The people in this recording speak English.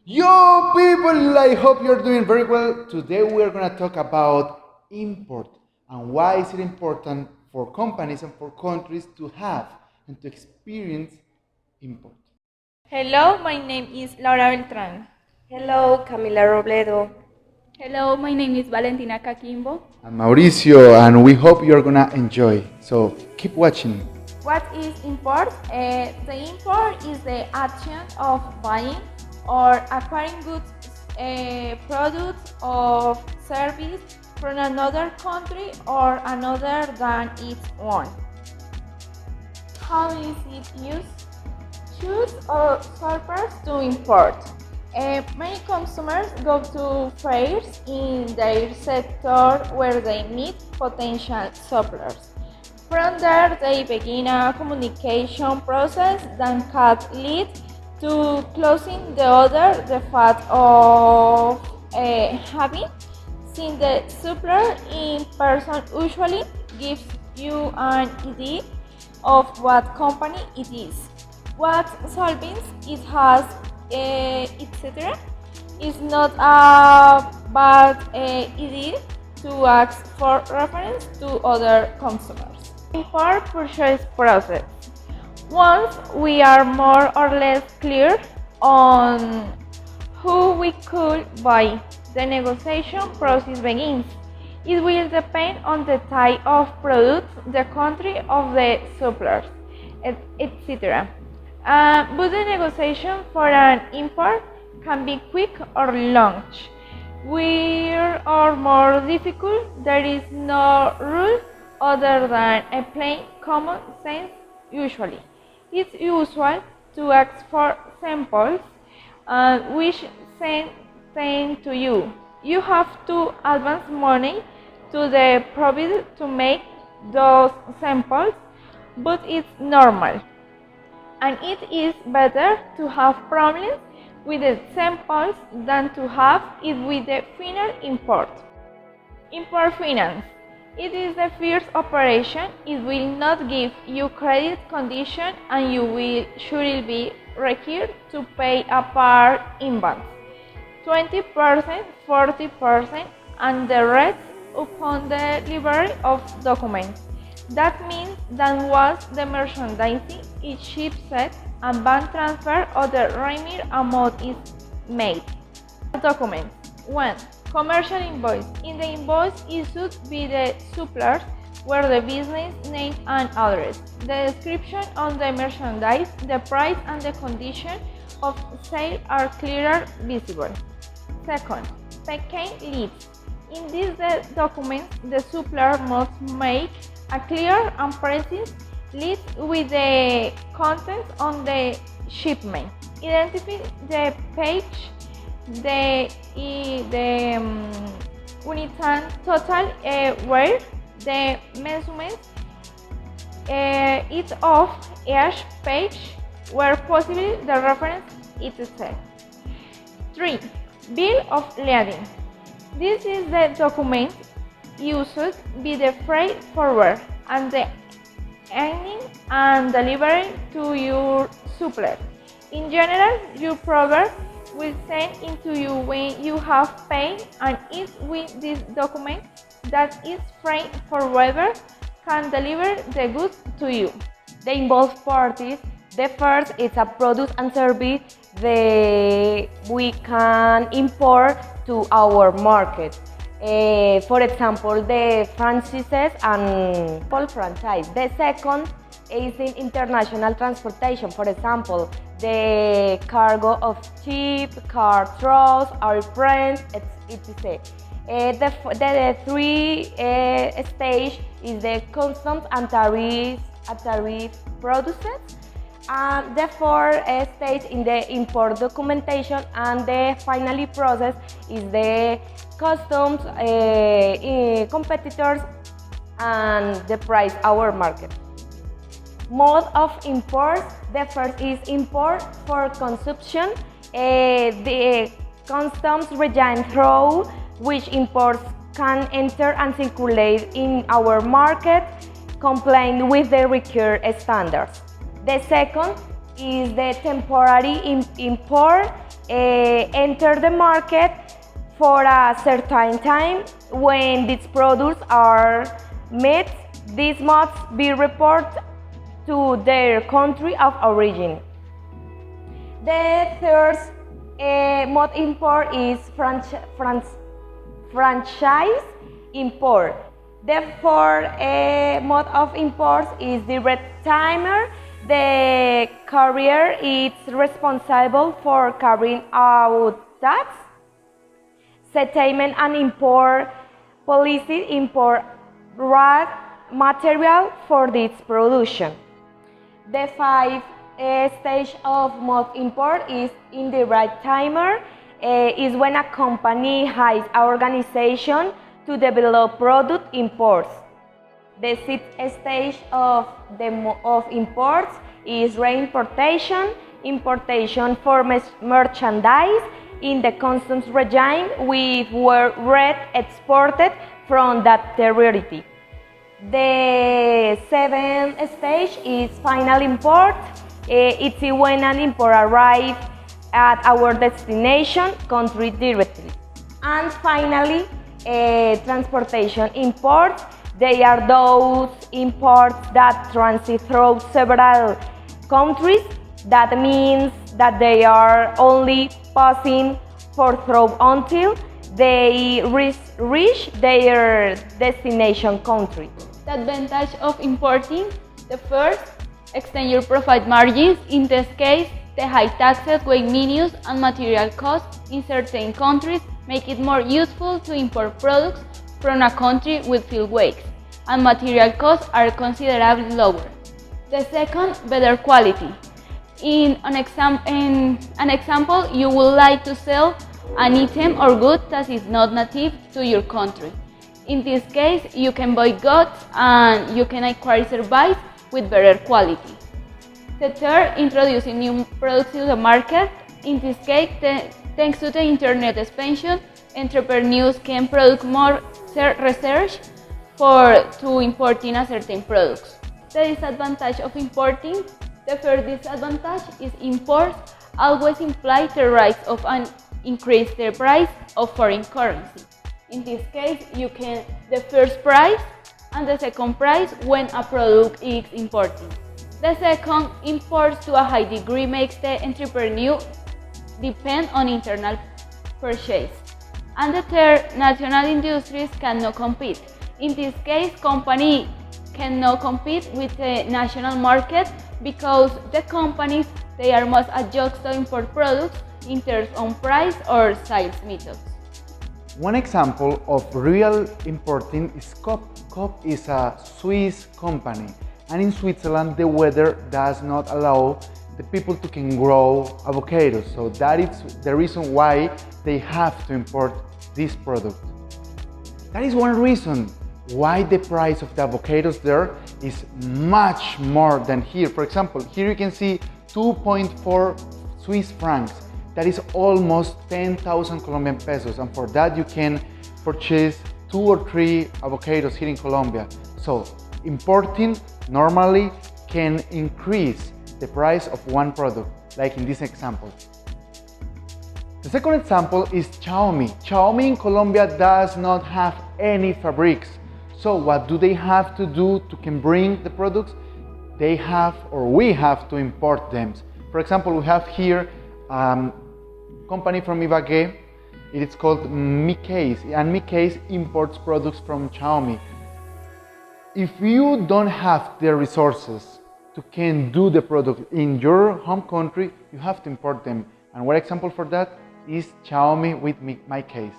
Yo, people, I hope you're doing very well. Today we are going to talk about import and why is it important for companies and for countries to have and to experience import. Hello, my name is Laura Beltran. Hello, Camila Robledo. Hello, my name is Valentina Kakimbo. I'm Mauricio, and we hope you're going to enjoy. So keep watching. What is import? The import is the action of buying or acquiring goods, products, or service from another country or another than its own. How is it used? Choose or surplus to import. Many consumers go to fairs in their sector where they meet potential suppliers. From there, they begin a communication process that can lead to closing the order. The fact of having seen the supplier in person usually gives you an idea of what company it is, what solvents it has, etc. It's not a bad idea to ask for reference to other consumers. Import purchase process. Once we are more or less clear on who we could buy, the negotiation process begins. It will depend on the type of products, the country of the suppliers, etc. But the negotiation for an import can be quick or long. Weird or more difficult, there is no rule other than a plain common sense usually. It's usual to ask for samples which sent to you. You have to advance money to the provider to make those samples, but it's normal. And it is better to have problems with the samples than to have it with the final import. Import finance. It is the first operation. It will not give you credit condition and you will surely be required to pay a part in advance. 20%, 40%, and the rest upon the delivery of documents. That means that once the merchandising is shipped and bank transfer or the remaining amount is made. Documents. 1. Commercial invoice. In the invoice it should be the suppliers where the business name and address, the description on the merchandise, the price and the condition of sale are clearer visible. Second, packing list. In this document, the supplier must make a clear and precise list with the contents on the shipment. Identify the page, the unit and total where the measurements each of each page where possible the reference is set. 3. Bill of lading. This is the document used by the freight forwarder and the ending and delivery to your supplier. In general, your provider will send it to you when you have paid, and it's with this document that its freight forwarder can deliver the goods to you. The involved parties. The first is a product and service that we can import to our market. For example, the franchises and full franchise. The second is in international transportation. For example, the cargo of ship, car trucks, airplanes, etc. The three stage is the customs and tariff process. And the fourth stage in the import documentation, and the final process is the customs, competitors, and the price our market. Mode of import. The first is import for consumption. The customs regime through which imports can enter and circulate in our market, complying with the required standards. The second is the temporary import enter the market for a certain time. When these products are made, these must be reported to their country of origin. The third mode import is franchise import. The fourth mode of import is direct timer. The carrier is responsible for carrying out tax, settlement and import policy, import raw material for this production. The fifth stage of mode import is indirect timer. Is when a company hires an organization to develop product imports. The sixth stage of imports is reimportation, importation for merchandise in the customs regime which were exported from that territory. The seventh stage is final import. It's when an import arrives at our destination country directly. And finally, transportation imports. They are those imports that transit through several countries. That means that they are only passing through until they reach their destination country. The advantage of importing: the first, extend your profit margins. In this case, the high taxes, weight minus, and material costs in certain countries make it more useful to import products from a country with few weights, and material costs are considerably lower. The second, better quality. In an example, you would like to sell an item or good that is not native to your country. In this case, you can buy goods and you can acquire services with better quality. The third, introducing new products to the market. In this case, thanks to the internet expansion, entrepreneurs can produce more research to importing a certain products. The disadvantage of importing: the first disadvantage is imports always imply the rise of an increase the price of foreign currency. In this case, you can the first price and the second price when a product is imported. The second, imports to a high degree makes the entrepreneur depend on internal purchase. And the third, national industries cannot compete. In this case, companies cannot compete with the national market because the companies they are most adjust to import products in terms of price or sales methods. One example of real importing is Coop. Coop is a Swiss company, and in Switzerland the weather does not allow the people to can grow avocados, so that is the reason why they have to import this product. That is one reason why the price of the avocados there is much more than here. For example, here you can see 2.4 Swiss francs. That is almost 10,000 Colombian pesos, and for that you can purchase 2 or 3 avocados here in Colombia. So importing normally can increase the price of one product, like in this example. The second example is Xiaomi. Xiaomi in Colombia does not have any fabrics. So what do they have to do to can bring the products? They have, or we have to import them. For example, we have here company from Ibagué. It is called Mikase, and Mikase imports products from Xiaomi. If you don't have the resources to can do the product in your home country, you have to import them. And one example for that is Xiaomi with Mikase.